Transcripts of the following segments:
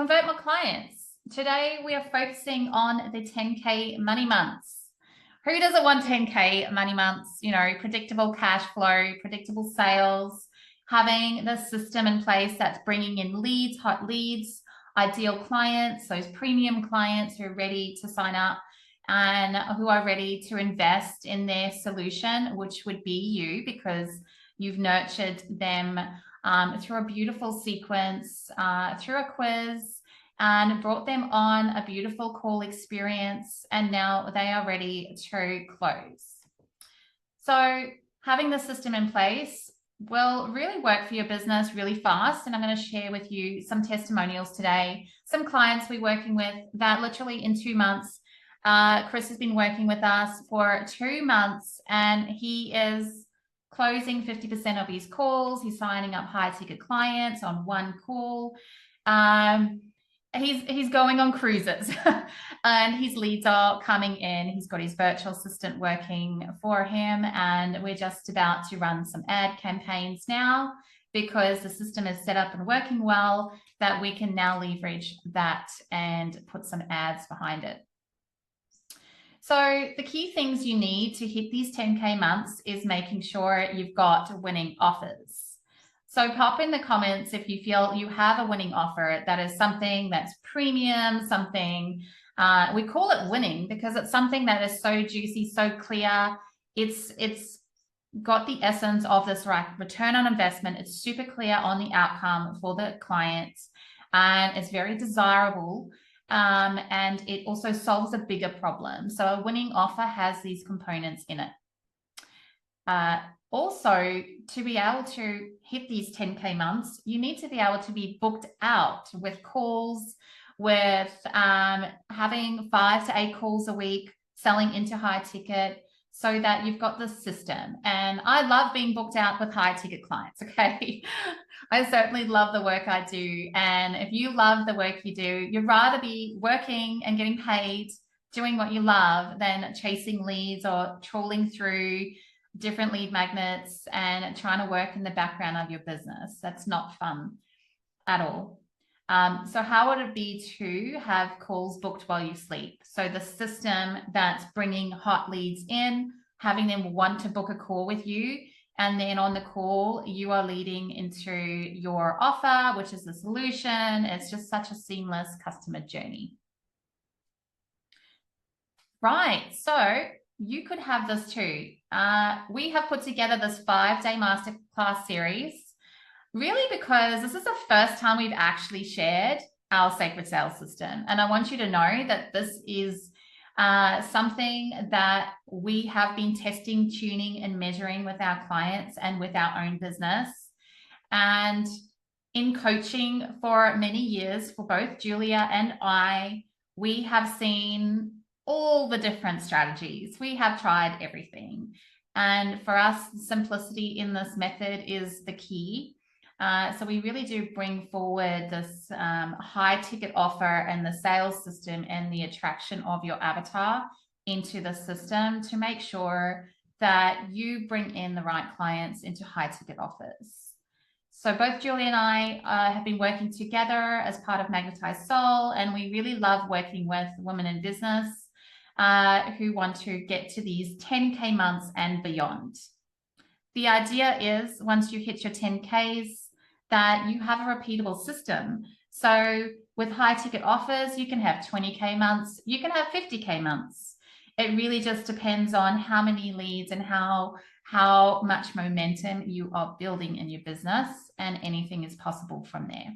Convert more clients. Today we are focusing on the 10K money months. Who doesn't want 10K money months? You know, predictable cash flow, predictable sales, having the system in place that's bringing in leads, hot leads, ideal clients, those premium clients who are ready to sign up and who are ready to invest in their solution, which would be you, because you've nurtured them through a beautiful sequence, through a quiz, and brought them on a beautiful call experience, and now they are ready to close. So having the system in place will really work for your business really fast, and I'm going to share with you some testimonials today. Some clients we're working with that literally in 2 months, Kris has been working with us for 2 months, and he is closing 50% of his calls. He's signing up high ticket clients on one call. He's going on cruises and his leads are coming in. He's got his virtual assistant working for him, and we're just about to run some ad campaigns now because the system is set up and working well, that we can now leverage that and put some ads behind it. So the key things you need to hit these 10K months is making sure you've got winning offers. So pop in the comments if you feel you have a winning offer that is something that's premium, something, we call it winning because it's something that is so juicy, so clear. It's got the essence of this return on investment. It's super clear on the outcome for the clients, and it's very desirable. And it also solves a bigger problem. So a winning offer has these components in it. Also, to be able to hit these 10K months, you need to be able to be booked out with calls, with having 5 to 8 calls a week, selling into high ticket, so that you've got the system. And I love being booked out with high ticket clients, okay? I certainly love the work I do. And if you love the work you do, you'd rather be working and getting paid, doing what you love, than chasing leads or trawling through different lead magnets and trying to work in the background of your business. That's not fun at all. So how would it be to have calls booked while you sleep? So the system that's bringing hot leads in, having them want to book a call with you, and then on the call, you are leading into your offer, which is the solution. It's just such a seamless customer journey. Right, so you could have this too. We have put together this 5-day masterclass series, really because this is the first time we've actually shared our sacred sales system. And I want you to know that this is something that we have been testing, tuning, and measuring with our clients and with our own business. And in coaching for many years, for both Julia and I, we have seen all the different strategies. We have tried everything. And for us, simplicity in this method is the key. So we really do bring forward this high ticket offer and the sales system and the attraction of your avatar into the system to make sure that you bring in the right clients into high ticket offers. So both Julia and I have been working together as part of Magnetized Soul, and we really love working with women in business who want to get to these 10K months and beyond. The idea is once you hit your 10Ks, that you have a repeatable system. So with high ticket offers, you can have 20K months, you can have 50K months. It really just depends on how many leads and how much momentum you are building in your business, and anything is possible from there.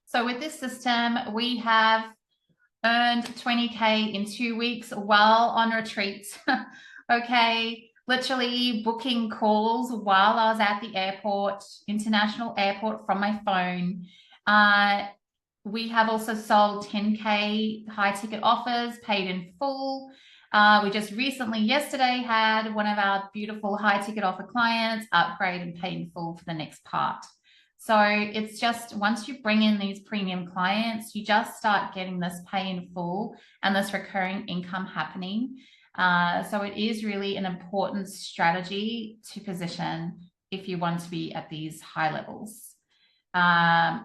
So with this system, we have earned 20K in 2 weeks while on retreats. Okay. Literally booking calls while I was at the airport, international airport, from my phone. We have also sold 10K high ticket offers, paid in full. We just recently, yesterday, had one of our beautiful high ticket offer clients upgrade and pay in full for the next part. So it's just, once you bring in these premium clients, you just start getting this pay in full and this recurring income happening. So it is really an important strategy to position if you want to be at these high levels. And,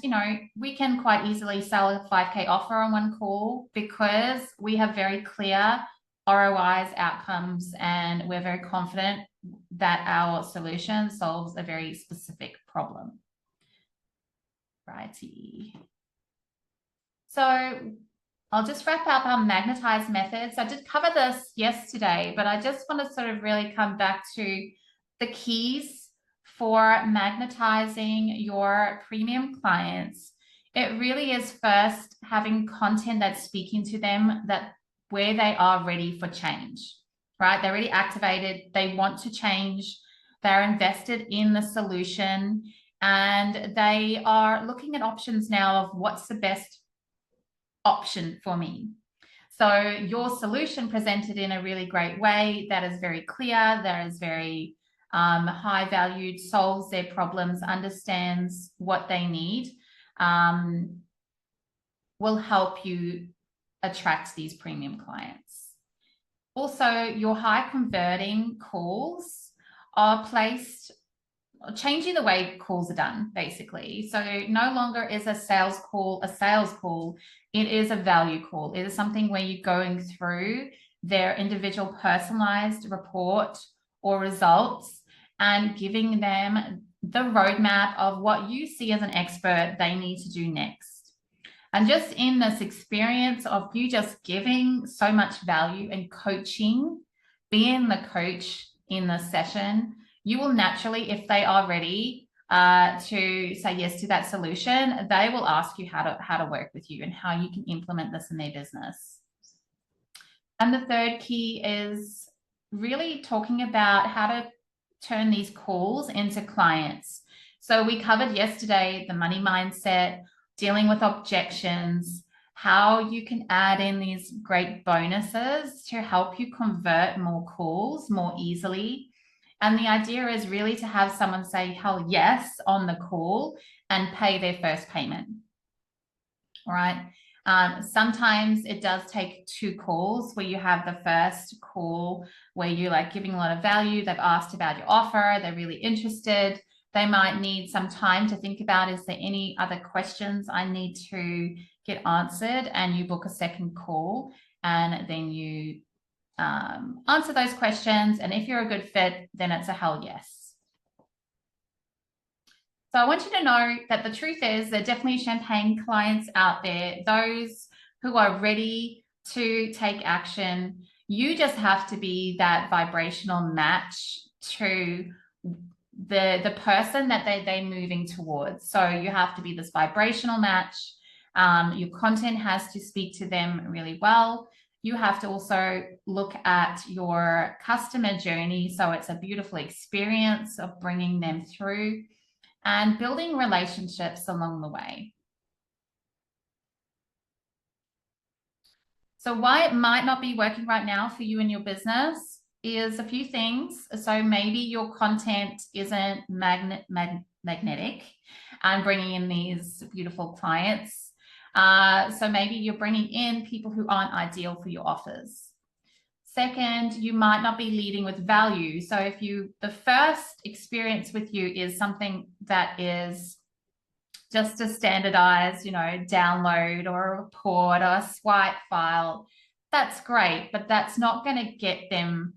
you know, we can quite easily sell a 5K offer on one call because we have very clear ROIs, outcomes, and we're very confident that our solution solves a very specific problem. Righty. So I'll just wrap up our magnetize methods. I did cover this yesterday, but I just want to sort of really come back to the keys for magnetizing your premium clients. It really is first having content that's speaking to them, that where they are ready for change, right? They're already activated. They want to change. They're invested in the solution, and they are looking at options now of what's the best option for me. So your solution presented in a really great way that is very clear, that is very high valued, solves their problems, understands what they need, will help you attract these premium clients. Also, your high converting calls are placed, changing the way calls are done, basically. So no longer is a sales call a sales call. It is a value call. It is something where you're going through their individual personalized report or results and giving them the roadmap of what you see as an expert they need to do next. And just in this experience of you just giving so much value and coaching, being the coach in the session, you will naturally, if they are ready to say yes to that solution, they will ask you how to work with you and how you can implement this in their business. And the third key is really talking about how to turn these calls into clients. So we covered yesterday the money mindset, dealing with objections, how you can add in these great bonuses to help you convert more calls more easily. And the idea is really to have someone say hell yes on the call and pay their first payment. All right. Sometimes it does take 2 calls where you have the first call where you're like giving a lot of value. They've asked about your offer. They're really interested. They might need some time to think about, is there any other questions I need to get answered? And you book a second call and then you answer those questions. And if you're a good fit, then it's a hell yes. So I want you to know that the truth is there are definitely champagne clients out there, those who are ready to take action. You just have to be that vibrational match to the person that they're moving towards. So you have to be this vibrational match. Your content has to speak to them really well. You have to also look at your customer journey. So it's a beautiful experience of bringing them through and building relationships along the way. So why it might not be working right now for you and your business is a few things. So maybe your content isn't magnetic and bringing in these beautiful clients. So maybe you're bringing in people who aren't ideal for your offers. Second, you might not be leading with value. So if the first experience with you is something that is just a standardized, download or a report or a swipe file, that's great, but that's not going to get them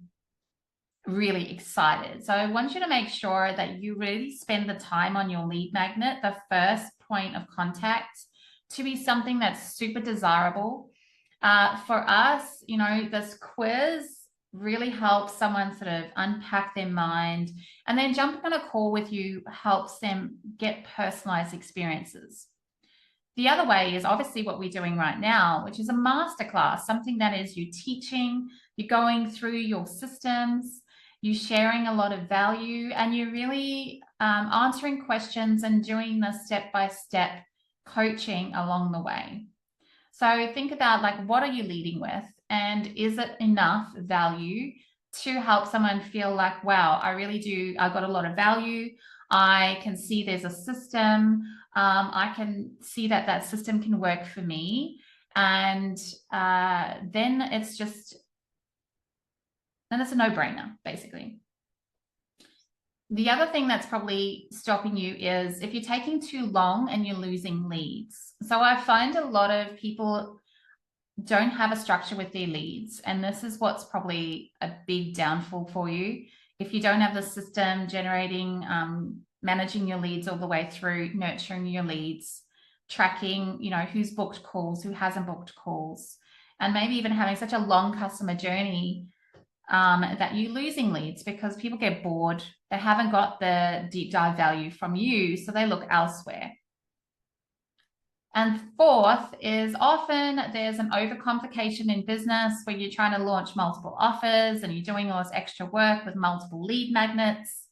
really excited. So I want you to make sure that you really spend the time on your lead magnet, the first point of contact, to be something that's super desirable. For us, this quiz really helps someone sort of unpack their mind, and then jumping on a call with you helps them get personalized experiences. The other way is obviously what we're doing right now, which is a masterclass, something that is you teaching, you're going through your systems, you're sharing a lot of value, and you're really answering questions and doing the step-by-step coaching along the way. So think about, like, what are you leading with? And is it enough value to help someone feel like, wow, I got a lot of value. I can see there's a system. I can see that system can work for me. And then it's a no-brainer, basically. The other thing that's probably stopping you is if you're taking too long and you're losing leads. So I find a lot of people don't have a structure with their leads. And this is what's probably a big downfall for you. If you don't have the system generating, managing your leads all the way through, nurturing your leads, tracking, who's booked calls, who hasn't booked calls, and maybe even having such a long customer journey that you're losing leads because people get bored. They haven't got the deep dive value from you, so they look elsewhere. And fourth is often there's an overcomplication in business where you're trying to launch multiple offers and you're doing all this extra work with multiple lead magnets.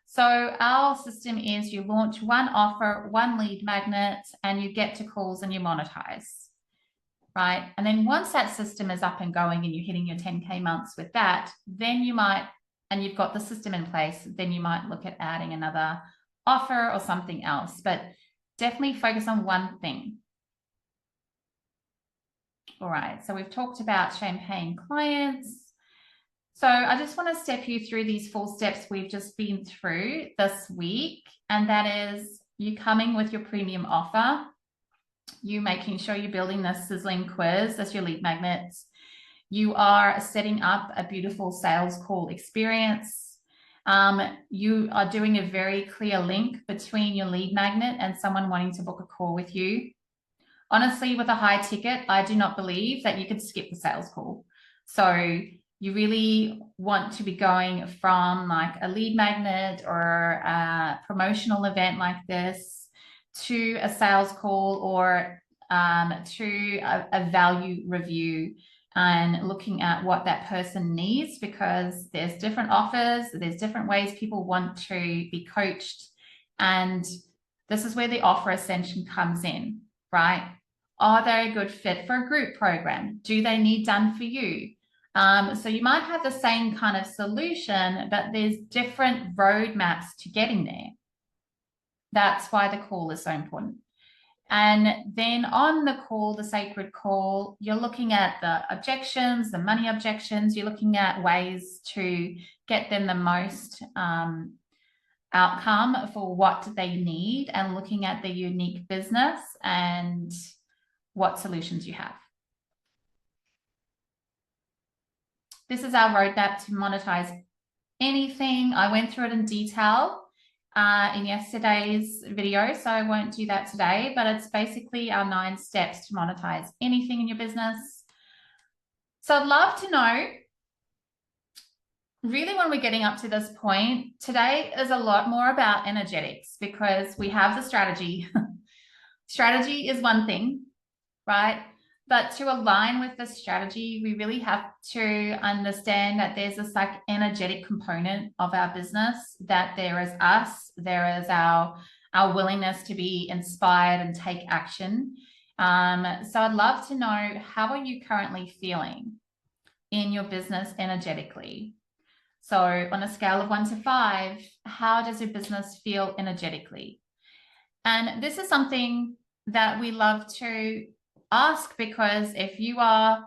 So our system is you launch one offer, one lead magnet, and you get to calls and you monetize, right? And then once that system is up and going and you're hitting your 10K months with that, then you might, and you've got the system in place, then you might look at adding another offer or something else. But definitely focus on one thing. All right, so we've talked about champagne clients. So I just want to step you through these 4 steps we've just been through this week. And that is you coming with your premium offer, you making sure you're building this sizzling quiz as your lead magnets. You are setting up a beautiful sales call experience. You are doing a very clear link between your lead magnet and someone wanting to book a call with you. Honestly, with a high ticket, I do not believe that you could skip the sales call. So you really want to be going from like a lead magnet or a promotional event like this to a sales call or to a value review and looking at what that person needs, because there's different offers, there's different ways people want to be coached. And this is where the offer ascension comes in, right? Are they a good fit for a group program? Do they need done for you? So you might have the same kind of solution, but there's different roadmaps to getting there. That's why the call is so important. And then on the call, the sacred call, you're looking at the objections, the money objections. You're looking at ways to get them the most outcome for what they need and looking at the unique business and what solutions you have. This is our roadmap to monetize anything. I went through it in detail in yesterday's video, so I won't do that today, but it's basically our 9 steps to monetize anything in your business. So I'd love to know, really, when we're getting up to this point, today is a lot more about energetics because we have the strategy. Strategy is one thing, right? But to align with the strategy, we really have to understand that there's this like energetic component of our business, that there is us, there is our willingness to be inspired and take action. So I'd love to know, how are you currently feeling in your business energetically? So on a scale of 1 to 5, how does your business feel energetically? And this is something that we love to ask, because if you are,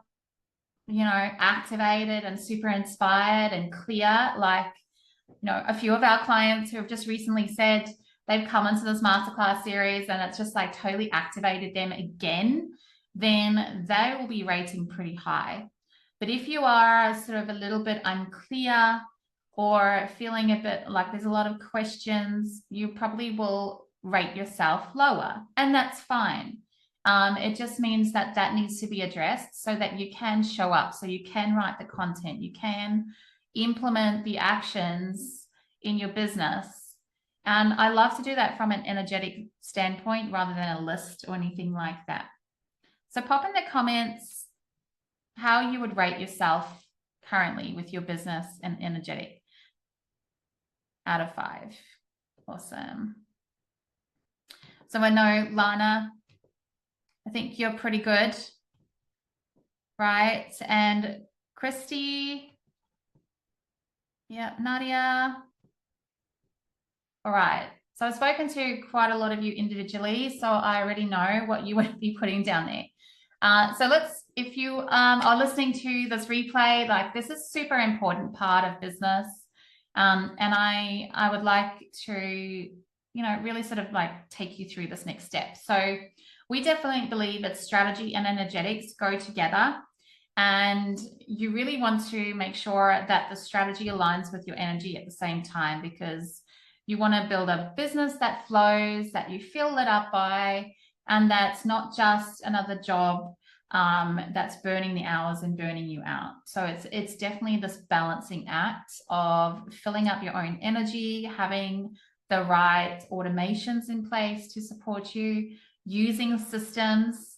activated and super inspired and clear, like, a few of our clients who have just recently said they've come into this masterclass series and it's just like totally activated them again, then they will be rating pretty high. But if you are sort of a little bit unclear or feeling a bit like there's a lot of questions, you probably will rate yourself lower, and that's fine. It just means that needs to be addressed so that you can show up, so you can write the content, you can implement the actions in your business. And I love to do that from an energetic standpoint rather than a list or anything like that. So pop in the comments how you would rate yourself currently with your business and energetic out of 5. Awesome. So I know, Lana, I think you're pretty good, right? And Christy, yeah, Nadia. All right. So I've spoken to quite a lot of you individually, so I already know what you would be putting down there. So if you are listening to this replay, like, this is super important part of business. And I would like to, really sort of like take you through this next step. So we definitely believe that strategy and energetics go together. And you really want to make sure that the strategy aligns with your energy at the same time, because you want to build a business that flows, that you feel lit up by, and that's not just another job that's burning the hours and burning you out. So it's definitely this balancing act of filling up your own energy, having the right automations in place to support you, using systems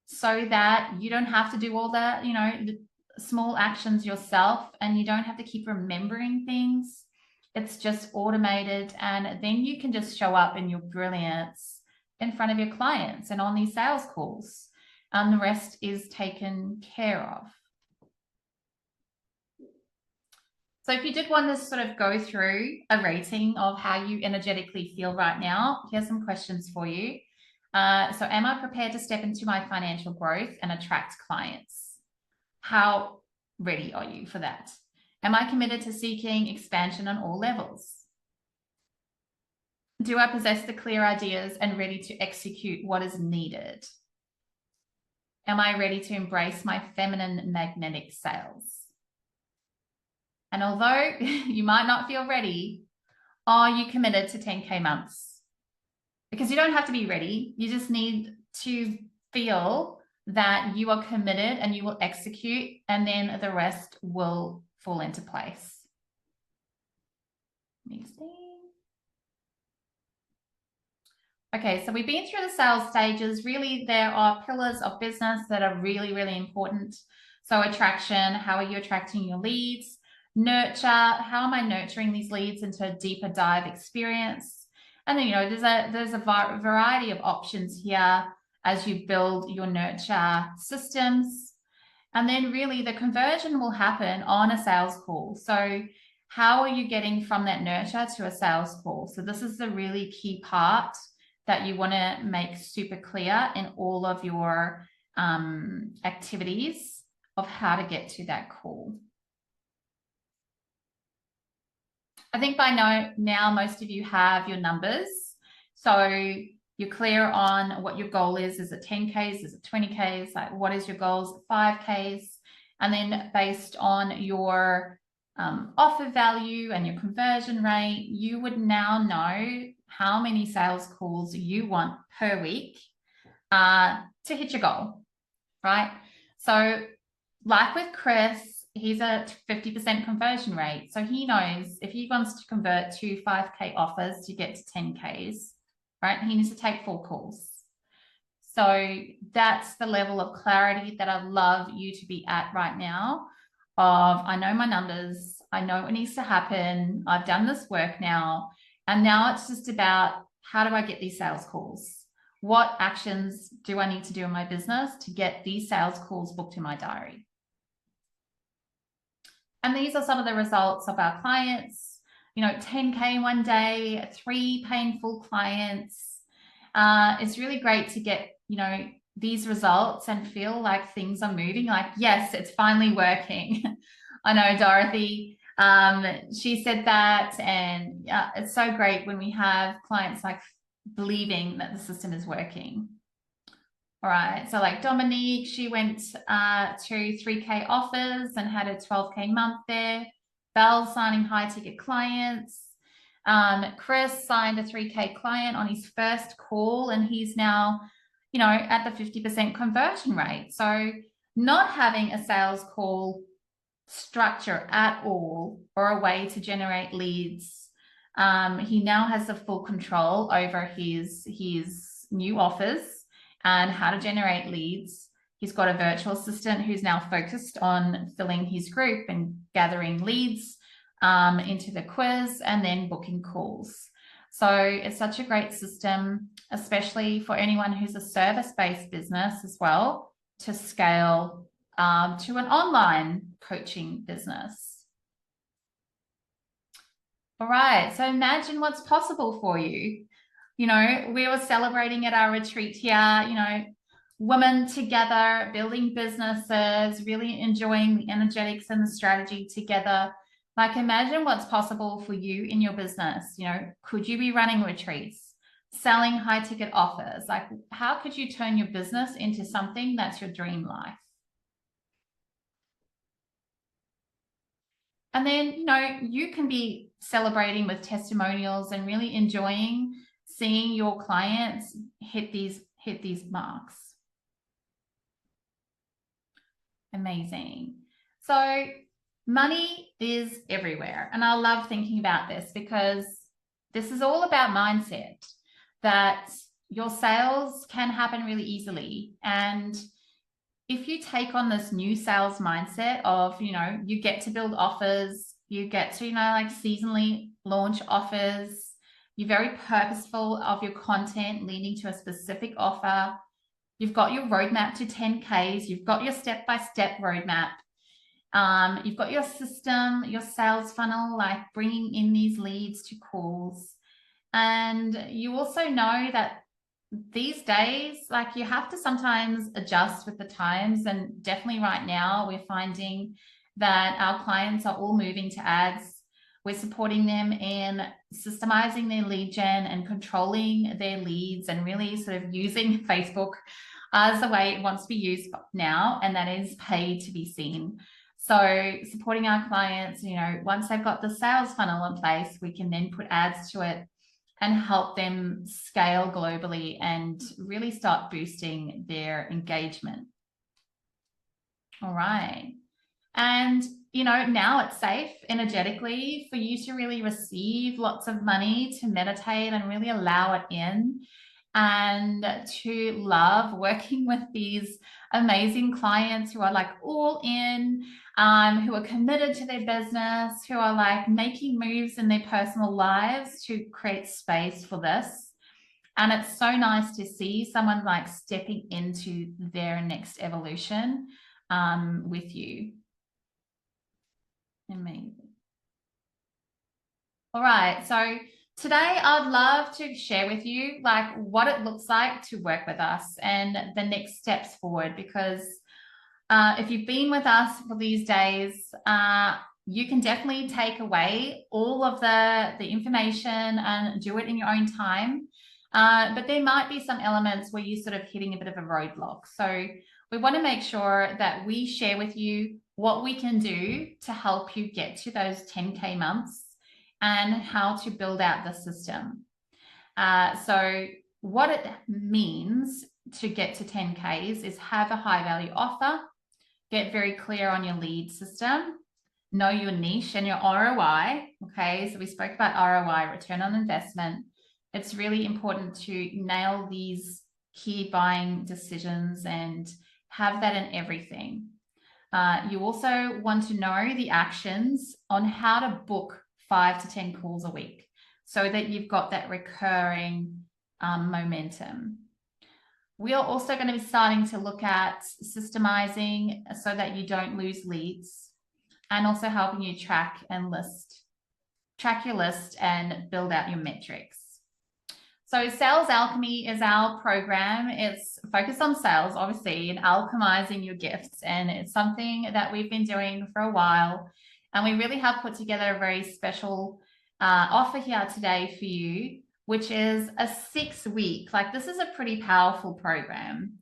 so that you don't have to do all the small actions yourself, and you don't have to keep remembering things. It's just automated, and then you can just show up in your brilliance in front of your clients and on these sales calls, and the rest is taken care of. So if you did want to sort of go through a rating of how you energetically feel right now, here's some questions for you. So am I prepared to step into my financial growth and attract clients? How ready are you for that? Am I committed to seeking expansion on all levels? Do I possess the clear ideas and ready to execute what is needed? Am I ready to embrace my feminine magnetic sales? And although you might not feel ready, are you committed to 10K months? Because you don't have to be ready. You just need to feel that you are committed and you will execute, and then the rest will fall into place. Let me see. Okay, so we've been through the sales stages. Really, there are pillars of business that are really, really important. So attraction, how are you attracting your leads? Nurture, how am I nurturing these leads into a deeper dive experience? And then, there's a variety of options here as you build your nurture systems. And then really the conversion will happen on a sales call. So how are you getting from that nurture to a sales call? So this is the really key part that you want to make super clear in all of your activities of how to get to that call. I think by now most of you have your numbers. So you're clear on what your goal is. Is it 10Ks? Is it 20Ks? Like, what is your goals? 5Ks? And then based on your offer value and your conversion rate, you would now know how many sales calls you want per week to hit your goal, right? So like with Kris, he's at 50% conversion rate. So he knows if he wants to convert 2 5K offers to get to 10Ks, right, he needs to take 4 calls. So that's the level of clarity that I'd love you to be at right now of, I know my numbers, I know what needs to happen, I've done this work now, and now it's just about how do I get these sales calls? What actions do I need to do in my business to get these sales calls booked in my diary? And these are some of the results of our clients, 10K one day, 3 painful clients. It's really great to get, these results and feel like things are moving, like, yes, it's finally working. I know Dorothy, she said that, and it's so great when we have clients like believing that the system is working. All right, so like Dominique, she went to 3K offers and had a 12K month there. Belle signing high ticket clients. Kris signed a 3K client on his first call, and he's now, at the 50% conversion rate. So not having a sales call structure at all or a way to generate leads, he now has the full control over his new offers and how to generate leads. He's got a virtual assistant who's now focused on filling his group and gathering leads into the quiz and then booking calls. So it's such a great system, especially for anyone who's a service-based business as well, to scale to an online coaching business. All right, so imagine what's possible for you. We were celebrating at our retreat here, women together, building businesses, really enjoying the energetics and the strategy together. Like, imagine what's possible for you in your business. You know, could you be running retreats, selling high ticket offers? Like, how could you turn your business into something that's your dream life? And then, you know, you can be celebrating with testimonials and really enjoying seeing your clients hit these marks. Amazing. So money is everywhere. And I love thinking about this because this is all about mindset, that your sales can happen really easily. And if you take on this new sales mindset of, you know, you get to build offers, you get to, you know, like seasonally launch offers, you're very purposeful of your content leading to a specific offer. You've got your roadmap to 10Ks. You've got your step-by-step roadmap. You've got your system, your sales funnel, like bringing in these leads to calls. And you also know that these days, like you have to sometimes adjust with the times. And definitely right now, we're finding that our clients are all moving to ads. We're supporting them in systemizing their lead gen and controlling their leads and really sort of using Facebook as the way it wants to be used now, and that is paid to be seen. So supporting our clients, you know, once they've got the sales funnel in place, we can then put ads to it and help them scale globally and really start boosting their engagement. All right. And, you know, now it's safe energetically for you to really receive lots of money, to meditate and really allow it in, and to love working with these amazing clients who are like all in, who are committed to their business, who are like making moves in their personal lives to create space for this. And it's so nice to see someone like stepping into their next evolution with you. Amazing. All right. So today I'd love to share with you like what it looks like to work with us and the next steps forward, because if you've been with us for these days, you can definitely take away all of the information and do it in your own time. But there might be some elements where you're sort of hitting a bit of a roadblock. So we want to make sure that we share with you what we can do to help you get to those 10K months and how to build out the system. So what it means to get to 10Ks is have a high value offer, get very clear on your lead system, know your niche and your ROI. Okay, so we spoke about ROI, return on investment. It's really important to nail these key buying decisions and have that in everything. You also want to know the actions on how to book 5 to 10 calls a week so that you've got that recurring momentum. We are also going to be starting to look at systemizing so that you don't lose leads, and also helping you track your list and build out your metrics. So Sales Alchemy is our program. It's focused on sales, obviously, and alchemizing your gifts. And it's something that we've been doing for a while. And we really have put together a very special offer here today for you, which is a 6-week. Like, this is a pretty powerful program.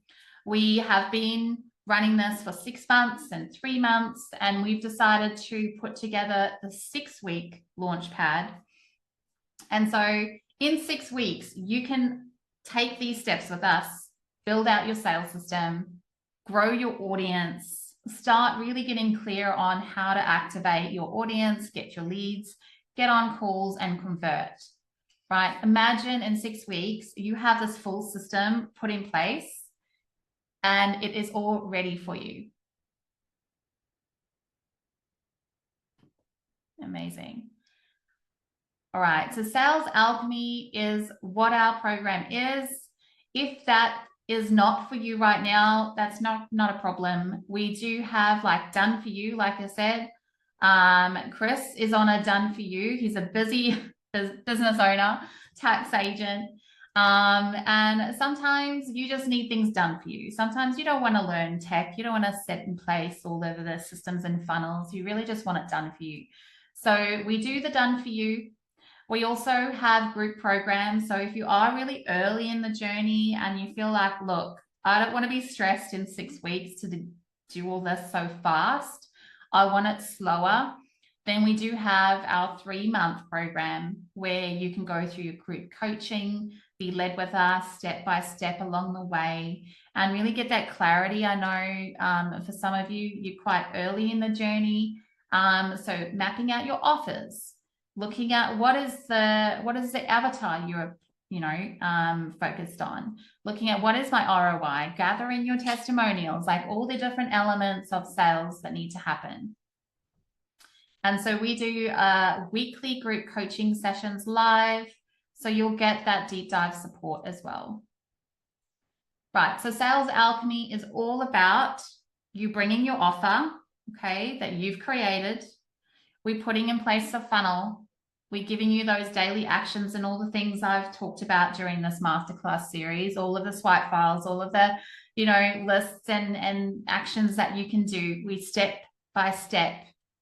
We have been running this for 6 months and 3 months, and we've decided to put together the 6-week launch pad. And so in 6 weeks, you can take these steps with us, build out your sales system, grow your audience, start really getting clear on how to activate your audience, get your leads, get on calls and convert, right? Imagine in 6 weeks, you have this full system put in place and it is all ready for you. Amazing. All right, so Sales Alchemy is what our program is. If that is not for you right now, that's not a problem. We do have like done for you, like I said. Kris is on a done for you. He's a busy business owner, tax agent. And sometimes you just need things done for you. Sometimes you don't want to learn tech. You don't want to set in place all of the systems and funnels. You really just want it done for you. So we do the done for you. We also have group programs. So if you are really early in the journey and you feel like, look, I don't want to be stressed in 6 weeks to do all this so fast, I want it slower, then we do have our 3-month program where you can go through your group coaching, be led with us step by step along the way, and really get that clarity. I know for some of you, you're quite early in the journey. So mapping out your offers, looking at what is the avatar you're focused on, looking at what is my ROI, gathering your testimonials, like all the different elements of sales that need to happen. And so we do weekly group coaching sessions live, so you'll get that deep dive support as well. Right, so Sales Alchemy is all about you bringing your offer, okay, that you've created. We're putting in place a funnel. We're giving you those daily actions and all the things I've talked about during this masterclass series, all of the swipe files, all of the, lists and actions that you can do. We step by step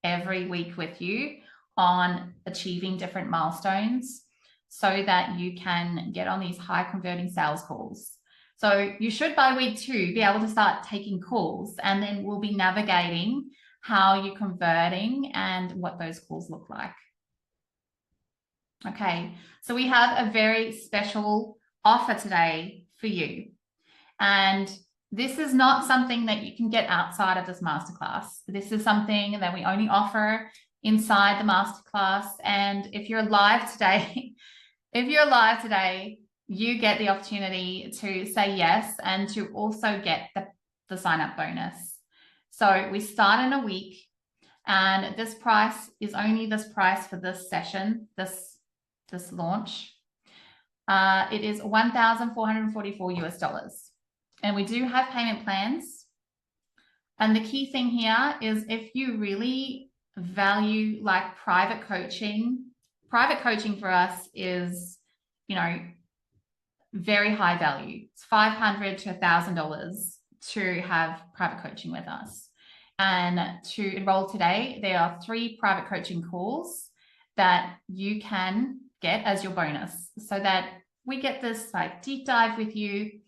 every week with you on achieving different milestones so that you can get on these high converting sales calls. So you should by week 2 be able to start taking calls, and then we'll be navigating how you're converting and what those calls look like. Okay, so we have a very special offer today for you. And this is not something that you can get outside of this masterclass. This is something that we only offer inside the masterclass. And if you're live today, you get the opportunity to say yes and to also get the sign-up bonus. So we start in a week, and this price is only this price for this session, this launch. It is $1,444 US. And we do have payment plans. And the key thing here is if you really value like private coaching for us is, very high value. It's $500 to $1,000 to have private coaching with us. And to enroll today, there are 3 private coaching calls that you can get as your bonus, so that we get this like deep dive with you.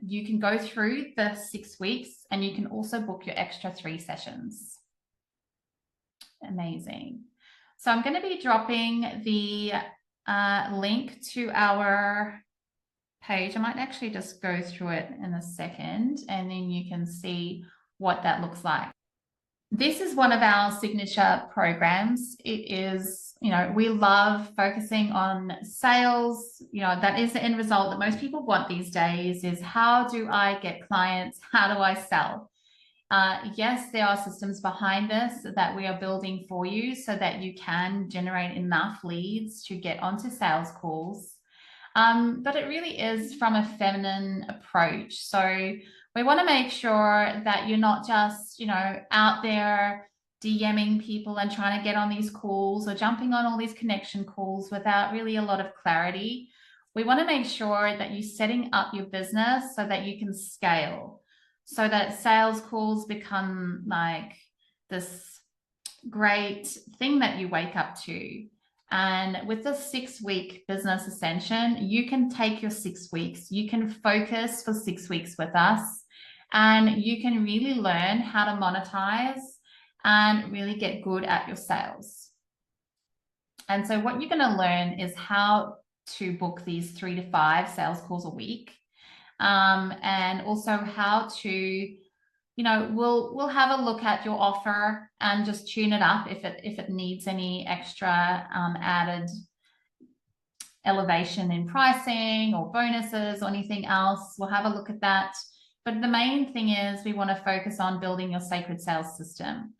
You can go through the 6 weeks, and you can also book your extra 3 sessions. Amazing. So I'm going to be dropping the link to our page. I might actually just go through it in a second, and then you can see what that looks like. This is one of our signature programs. It is, we love focusing on sales. That is the end result that most people want these days, is how do I get clients? How do I sell? Yes, there are systems behind this that we are building for you so that you can generate enough leads to get onto sales calls. But it really is from a feminine approach. So we want to make sure that you're not just, out there DMing people and trying to get on these calls or jumping on all these connection calls without really a lot of clarity. We want to make sure that you're setting up your business so that you can scale, so that sales calls become like this great thing that you wake up to. And with the 6-week business ascension, you can take your 6 weeks, you can focus for 6 weeks with us, and you can really learn how to monetize and really get good at your sales. And so what you're going to learn is how to book these 3 to 5 sales calls a week, and also how to, we'll have a look at your offer and just tune it up if it needs any extra added elevation in pricing or bonuses or anything else. We'll have a look at that. But the main thing is we want to focus on building your sacred sales system,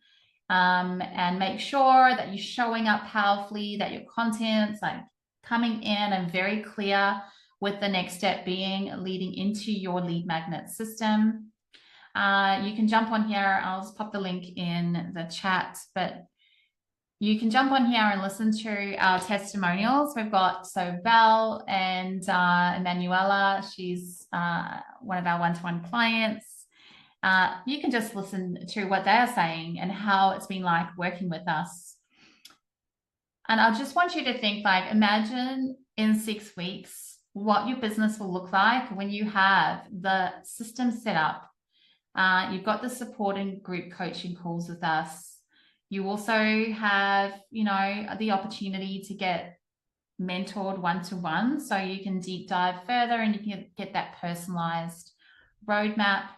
and make sure that you're showing up powerfully, that your content's like coming in and very clear, with the next step being leading into your lead magnet system. You can jump on here. I'll just pop the link in the chat, but you can jump on here and listen to our testimonials. We've got Belle and Emanuela. She's one of our one-to-one clients. You can just listen to what they are saying and how it's been like working with us. And I just want you to think, like, imagine in 6 weeks what your business will look like when you have the system set up. You've got the support and group coaching calls with us. You also have, you know, the opportunity to get mentored one-to-one, so you can deep dive further and you can get that personalized roadmap.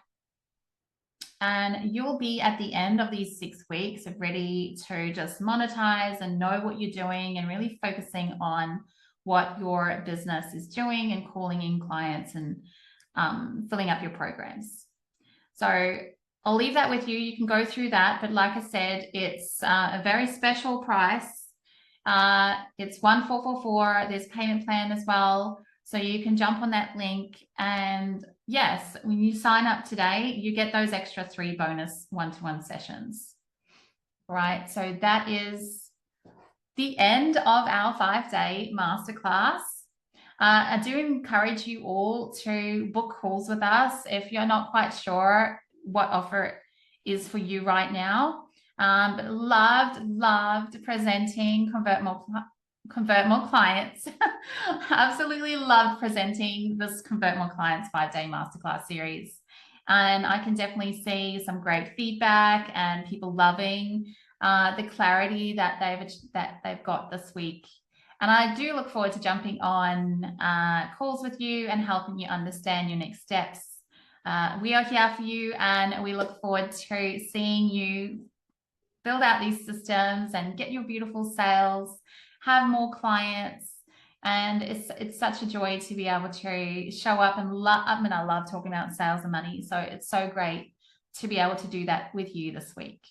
And you'll be at the end of these 6 weeks ready to just monetize and know what you're doing and really focusing on what your business is doing and calling in clients and filling up your programs. So I'll leave that with you. You can go through that. But like I said, it's a very special price. It's 1444. There's payment plan as well. So you can jump on that link. And yes, when you sign up today, you get those extra 3 bonus one-to-one sessions. Right. So that is the end of our 5-day masterclass. I do encourage you all to book calls with us if you're not quite sure what offer is for you right now. But loved presenting Convert More Clients. Absolutely loved presenting this Convert More Clients 5-day masterclass series. And I can definitely see some great feedback and people loving the clarity that they've got this week. And I do look forward to jumping on calls with you and helping you understand your next steps. We are here for you, and we look forward to seeing you build out these systems and get your beautiful sales, have more clients. And it's such a joy to be able to show up and I love talking about sales and money. So it's so great to be able to do that with you this week.